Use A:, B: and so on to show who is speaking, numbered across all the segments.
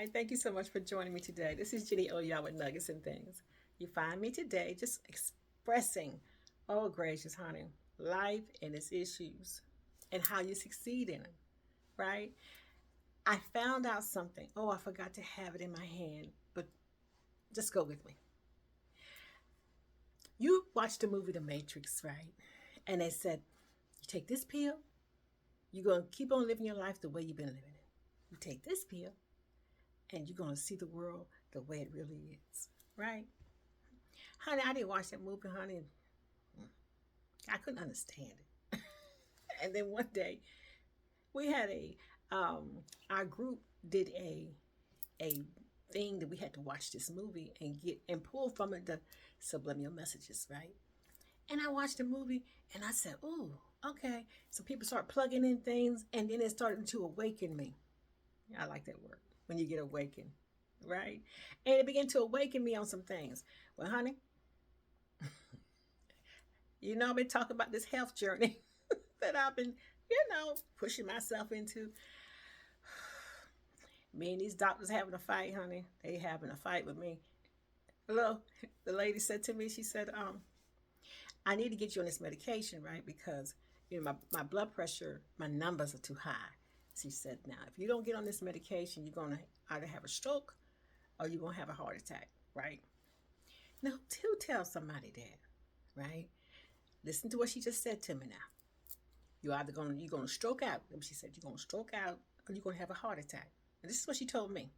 A: Hi, thank you so much for joining me today. This is Jenny Oya with Nuggets and Things. You find me today just expressing, oh gracious honey, life and its issues and how you succeed in them, right? I found out something. Oh, I forgot to have it in my hand, but just go with me. You watched the movie The Matrix, right? And they said, you take this pill, you're going to keep on living your life the way you've been living it. You take this pill, and you're going to see the world the way it really is, right? Honey, I didn't watch that movie, honey. I couldn't understand it. And then one day, we had our group did a thing that we had to watch this movie and get and pull from it the subliminal messages, right? And I watched the movie and I said, "Ooh, okay." So people start plugging in things, and then it started to awaken me. I like that word when you get awakened, right? And it began to awaken me on some things. Well, honey, I've been talking about this health journey that I've been, pushing myself into. Me and these doctors having a fight, honey. They having a fight with me. Hello, the lady said to me, she said, I need to get you on this medication, right? Because my blood pressure, my numbers are too high. She said, now if you don't get on this medication, you're gonna either have a stroke or you're gonna have a heart attack, right? Now, who tells somebody that, right? Listen to what she just said to me now. You're gonna stroke out. She said you're gonna stroke out or you're gonna have a heart attack. And this is what she told me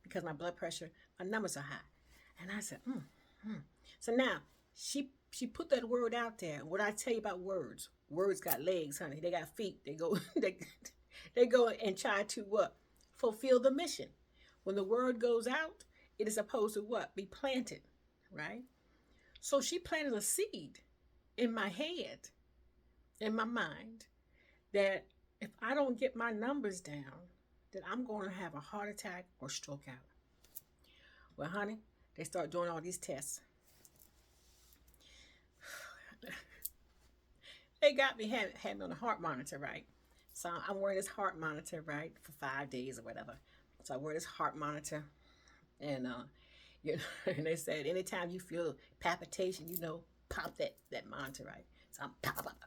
A: because my blood pressure, my numbers are high. And I said, So now she put that word out there. What I tell you about words? Words got legs, honey. They got feet. They go they go and try to what? Fulfill the mission. When the word goes out, it is supposed to what? Be planted, right? So she planted a seed in my head, in my mind, that if I don't get my numbers down, that I'm going to have a heart attack or stroke out. Well, honey, they start doing all these tests. They got me had me on a heart monitor, right? So I'm wearing this heart monitor, right, for 5 days or whatever. So I wear this heart monitor, and and they said anytime you feel palpitation, pop that monitor, right? So I'm pop up.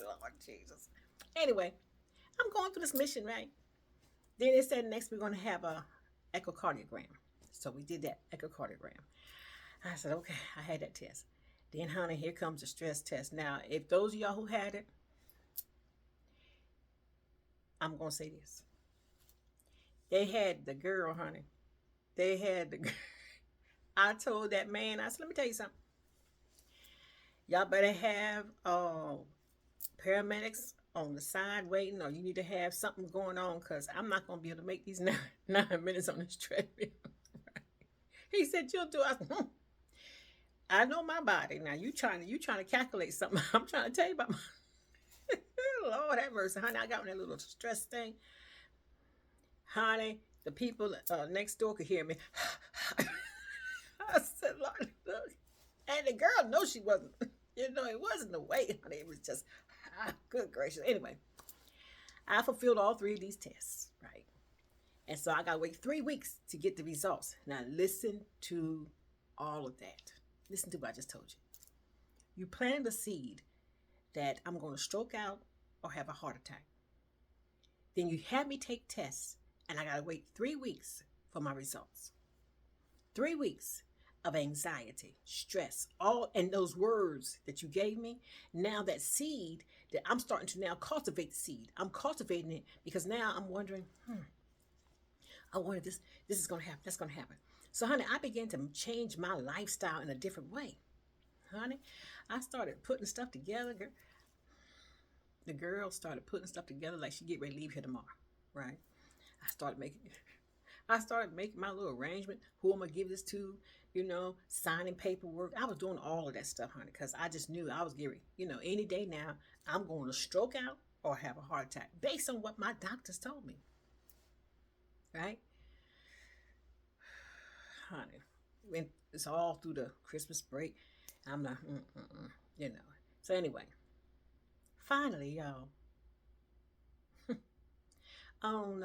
A: Lord Jesus. Anyway, I'm going through this mission, right? Then they said next we're going to have a echocardiogram. So we did that echocardiogram. I said, okay, I had that test. Then, honey, here comes the stress test. Now, if those of y'all who had it, I'm going to say this. They had the girl, honey. They had the girl. I told that man, I said, let me tell you something. Y'all better have paramedics on the side waiting, or you need to have something going on because I'm not going to be able to make these 9 minutes on this treadmill. He said, you'll do it. I know my body. Now you trying to calculate something. I'm trying to tell you about my Lord have mercy, honey. I got that little stress thing. Honey, the people next door could hear me. I said, Lord, look. And the girl knows she wasn't. It wasn't the weight, honey. It was just, good gracious. Anyway, I fulfilled all three of these tests, right? And so I got to wait 3 weeks to get the results. Now listen to all of that. Listen to what I just told you. You planted a seed that I'm going to stroke out or have a heart attack. Then you had me take tests, and I got to wait 3 weeks for my results. 3 weeks of anxiety, stress, all and those words that you gave me. Now that seed that I'm starting to now cultivate the seed. I'm cultivating it because now I'm wondering, I wonder if this is going to happen. That's going to happen. So, honey, I began to change my lifestyle in a different way. Honey, I started putting stuff together. The girl started putting stuff together like she get ready to leave here tomorrow, right? I started making my little arrangement. Who I'm gonna give this to? Signing paperwork. I was doing all of that stuff, honey, because I just knew I was getting, any day now I'm going to stroke out or have a heart attack based on what my doctors told me, right? Honey, it's all through the Christmas break. I'm like, you know. So anyway, finally, y'all, on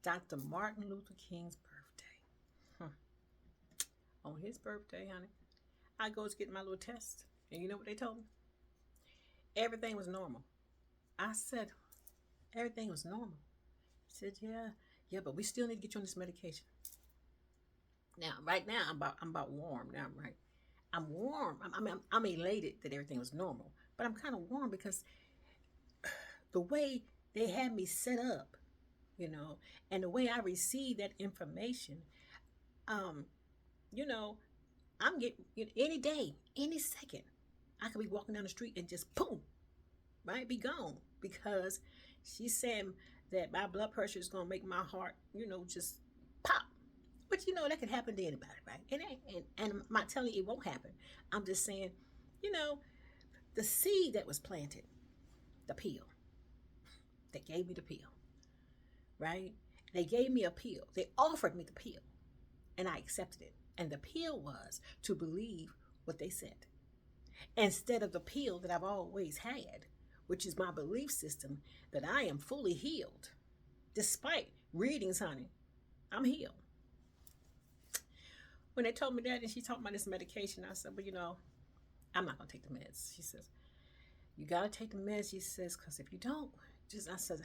A: Dr. Martin Luther King's birthday. On his birthday, honey, I goes get my little test. And you know what they told me? Everything was normal. I said, everything was normal. He said, yeah, but we still need to get you on this medication. Now, right now, I'm about warm now, right? I'm warm. I'm elated that everything was normal, but I'm kind of warm because the way they had me set up, and the way I received that information, um, you know, I'm getting any day, any second, I could be walking down the street and just boom, right, be gone because she's saying that my blood pressure is gonna make my heart, just pop. But that could happen to anybody, right? And I'm not telling you it won't happen. I'm just saying, you know, the seed that was planted, the pill, they gave me the pill, right? They gave me a pill. They offered me the pill, and I accepted it. And the pill was to believe what they said instead of the pill that I've always had, which is my belief system that I am fully healed. Despite readings, honey, I'm healed. When they told me that and she talked about this medication, I said, well, I'm not going to take the meds. She says, you got to take the meds. She says, because if you don't, I said,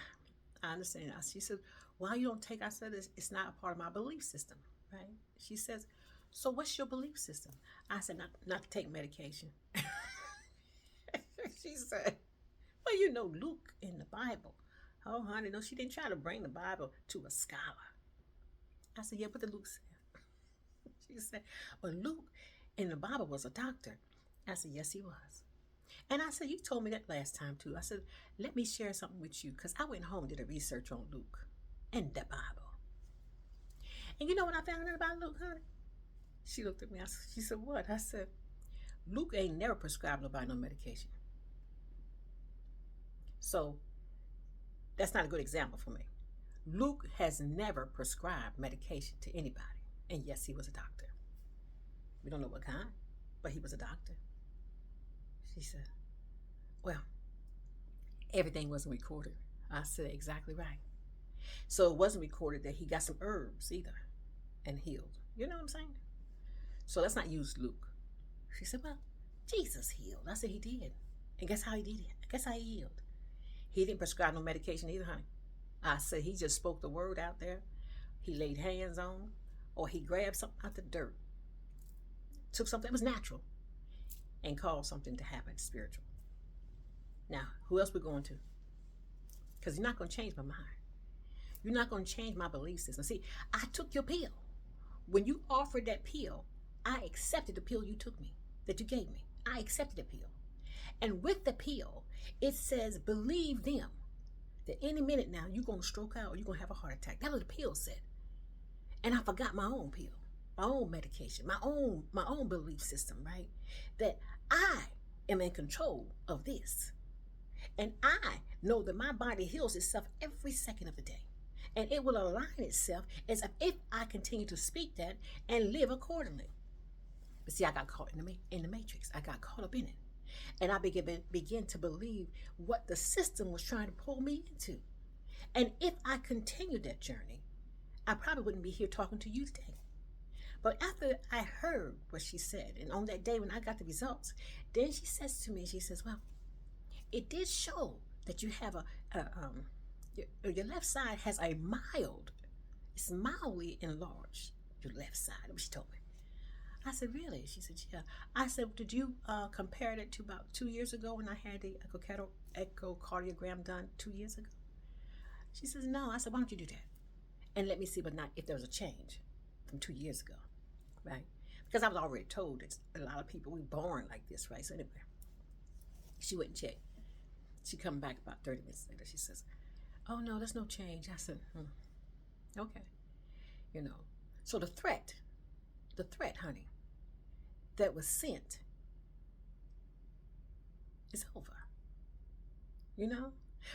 A: I understand. She said, why you don't take? I said, it's not a part of my belief system, right? She says, so what's your belief system? I said, not to take medication. She said, well, Luke in the Bible. Oh, honey, no, she didn't try to bring the Bible to a scholar. I said, yeah, what did Luke say? She said, well, Luke in the Bible was a doctor. I said, yes, he was. And I said, you told me that last time too. I said, let me share something with you because I went home and did a research on Luke and the Bible. And you know what I found out about Luke, honey? She looked at me. She said, what? I said, Luke ain't never prescribed nobody no medication. So that's not a good example for me. Luke has never prescribed medication to anybody. And yes, he was a doctor. We don't know what kind, but he was a doctor. She said, well, everything wasn't recorded. I said, exactly right. So it wasn't recorded that he got some herbs either and healed. You know what I'm saying? So let's not use Luke. She said, well, Jesus healed. I said, he did. And guess how he did it? Guess how he healed? He didn't prescribe no medication either, honey. I said, he just spoke the word out there. He laid hands on, or he grabbed something out the dirt, took something that was natural, and caused something to happen spiritual. Now, who else we're going to? Because you're not going to change my mind. You're not going to change my belief system. See, I took your pill. When you offered that pill, I accepted the pill you took me, that you gave me. I accepted the pill. And with the pill, it says, believe them that any minute now you're going to stroke out or you're going to have a heart attack. That's what the pill said. And I forgot my own pill, my own medication, my own belief system, right? That I am in control of this. And I know that my body heals itself every second of the day. And it will align itself as if I continue to speak that and live accordingly. But see, I got caught in the matrix. I got caught up in it. And I begin to believe what the system was trying to pull me into. And if I continued that journey, I probably wouldn't be here talking to you today. But after I heard what she said, and on that day when I got the results, then she says to me, she says, well, it did show that you have your left side has it's mildly enlarged, your left side, she told me. I said, really? She said, yeah. I said, did you compare it to about 2 years ago when I had the echocardiogram done 2 years ago? She says, no. I said, why don't you do that? And let me see if there was a change from 2 years ago, right? Because I was already told that a lot of people, we're born like this, right? So anyway, she went and checked. She come back about 30 minutes later. She says, oh, no, there's no change. I said, okay. So the threat, honey, that was sent is over,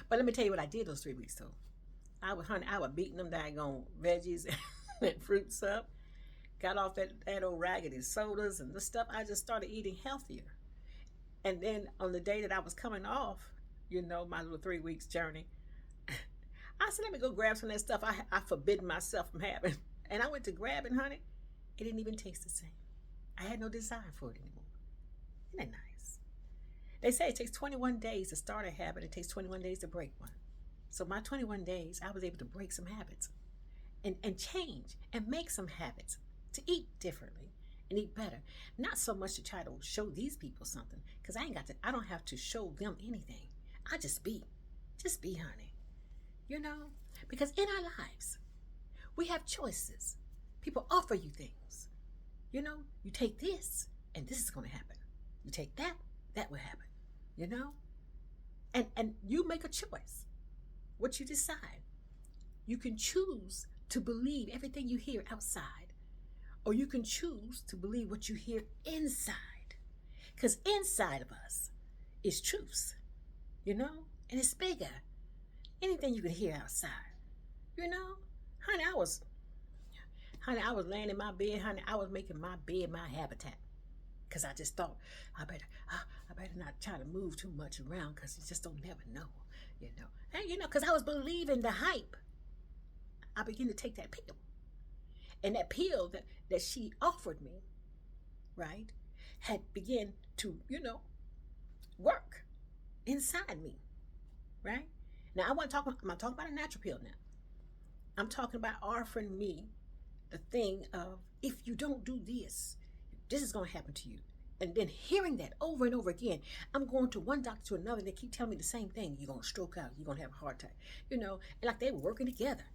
A: But let me tell you what I did those 3 weeks, though. I was beating them daggone veggies and fruits up. Got off that old raggedy sodas and the stuff. I just started eating healthier. And then on the day that I was coming off, my little 3 weeks journey, I said, let me go grab some of that stuff I forbidden myself from having. And I went to grab it, honey. It didn't even taste the same. I had no desire for it anymore. Isn't that nice? They say it takes 21 days to start a habit. It takes 21 days to break one. So my 21 days, I was able to break some habits and change and make some habits to eat differently and eat better. Not so much to try to show these people something, because I don't have to show them anything. I just be, honey. You know, because in our lives, we have choices. People offer you things. You know, you take this and this is going to happen. You take that, that will happen. You know? And you make a choice. What you decide. You can choose to believe everything you hear outside, or you can choose to believe what you hear inside. Because inside of us is truth, you know, and it's bigger. Anything you can hear outside, you know, honey, I was laying in my bed, honey. I was making my bed my habitat, because I just thought I better not try to move too much around, because you just don't never know, you know. And you know, because I was believing the hype. I began to take that pill. And that pill that she offered me, right, had begun to, you know, work inside me, right? Now, I'm not talking about a natural pill now. I'm talking about offering me the thing of, if you don't do this, this is going to happen to you. And then hearing that over and over again, I'm going to one doctor to another, and they keep telling me the same thing. You're going to stroke out. You're going to have a heart attack. You know, and like they were working together.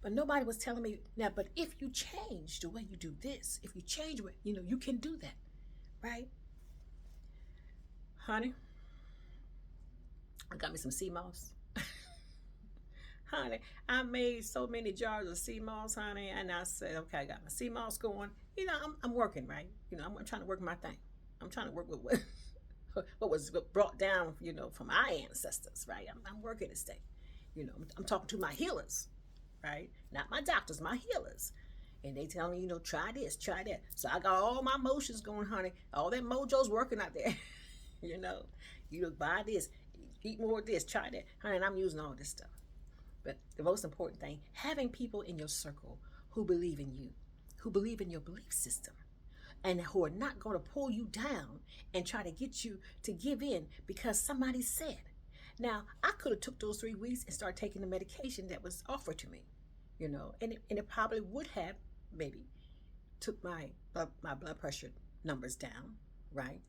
A: But nobody was telling me now, but if you change the way you do this, if you change what, you know, you can do that, right? Honey, I got me some sea moss. Honey, I made so many jars of sea moss, honey, and I said, okay, I got my sea moss going. You know, I'm working, right? You know, I'm trying to work my thing. I'm trying to work with what was brought down, you know, from our ancestors, right? I'm working this thing. You know, I'm talking to my healers. Right? Not my doctors, my healers. And they tell me, you know, try this, try that. So I got all my motions going, honey. All that mojo's working out there. You know, you buy this, eat more of this, try that. Honey, and I'm using all this stuff. But the most important thing, having people in your circle who believe in you, who believe in your belief system, and who are not going to pull you down and try to get you to give in because somebody said. Now, I could have took those 3 weeks and started taking the medication that was offered to me, you know, and it probably would have maybe took my blood pressure numbers down, right?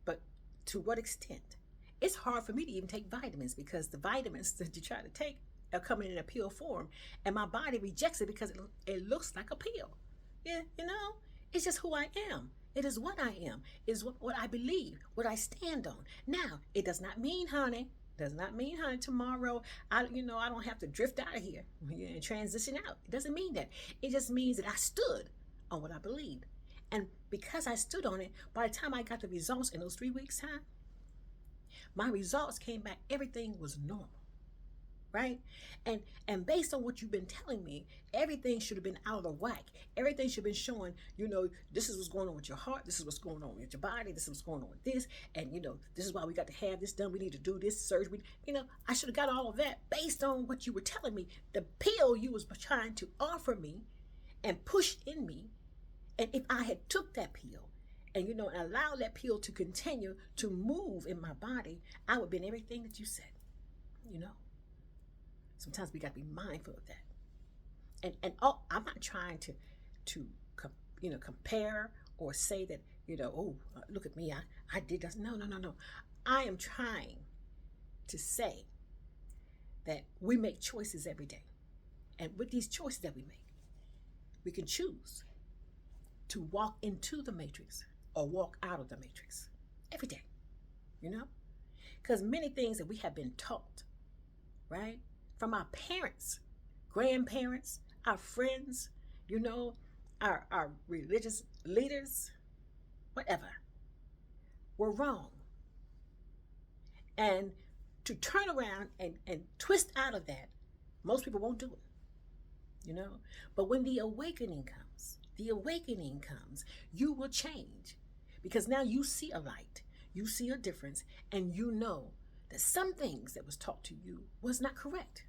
A: But to what extent? It's hard for me to even take vitamins, because the vitamins that you try to take are coming in a pill form, and my body rejects it because it looks like a pill. Yeah, you know, it's just who I am. It is what I am. It is what I believe, what I stand on. Now, it does not mean, honey, tomorrow I don't have to drift out of here and transition out. It doesn't mean that. It just means that I stood on what I believed. And because I stood on it, by the time I got the results in those 3 weeks' time, my results came back. Everything was normal. Right? And based on what you've been telling me, everything should have been out of the whack. Everything should have been showing, you know, this is what's going on with your heart, this is what's going on with your body, this is what's going on with this, and you know, this is why we got to have this done, we need to do this surgery. You know, I should have got all of that based on what you were telling me, the pill you was trying to offer me and push in me. And if I had took that pill and, you know, and allowed that pill to continue to move in my body, I would have been everything that you said, you know. Sometimes we got to be mindful of that. And I'm not trying to compare or say that, you know, oh, look at me, I did this. No. I am trying to say that we make choices every day. And with these choices that we make, we can choose to walk into the matrix or walk out of the matrix every day, you know? Because many things that we have been taught, right? From our parents, grandparents, our friends, you know, our religious leaders, whatever, were wrong. And to turn around and twist out of that, most people won't do it, you know. But when the awakening comes, you will change, because now you see a light, you see a difference, and you know that some things that was taught to you was not correct.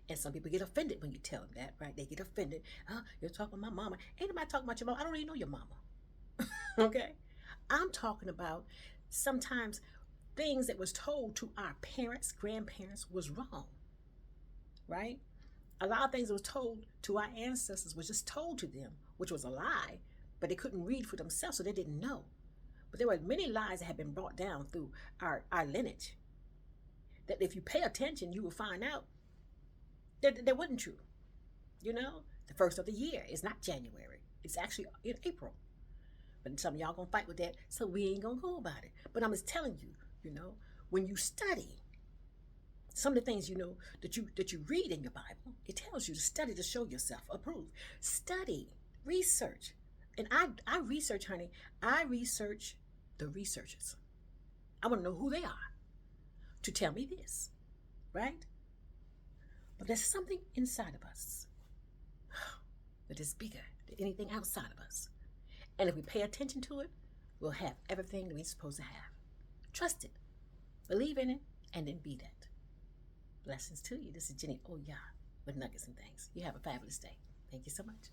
A: And some people get offended when you tell them that, right? They get offended. You're talking about my mama. Ain't nobody talking about your mama. I don't even know your mama. Okay? I'm talking about sometimes things that was told to our parents, grandparents was wrong, right? A lot of things that was told to our ancestors was just told to them, which was a lie, but they couldn't read for themselves, so they didn't know. But there were many lies that had been brought down through our lineage that if you pay attention, you will find out that wasn't true. You know, the first of the year is not January. It's actually in April. But some of y'all gonna fight with that, so we ain't gonna go about it. But I'm just telling you, when you study some of the things that you read in your Bible, it tells you to study to show yourself approved. Study, research. And I research, honey. I research the researchers. I want to know who they are to tell me this, right? But there's something inside of us that is bigger than anything outside of us. And if we pay attention to it, we'll have everything that we're supposed to have. Trust it, believe in it, and then be that. Blessings to you. This is Jenny Oya with Nuggets and Things. You have a fabulous day. Thank you so much.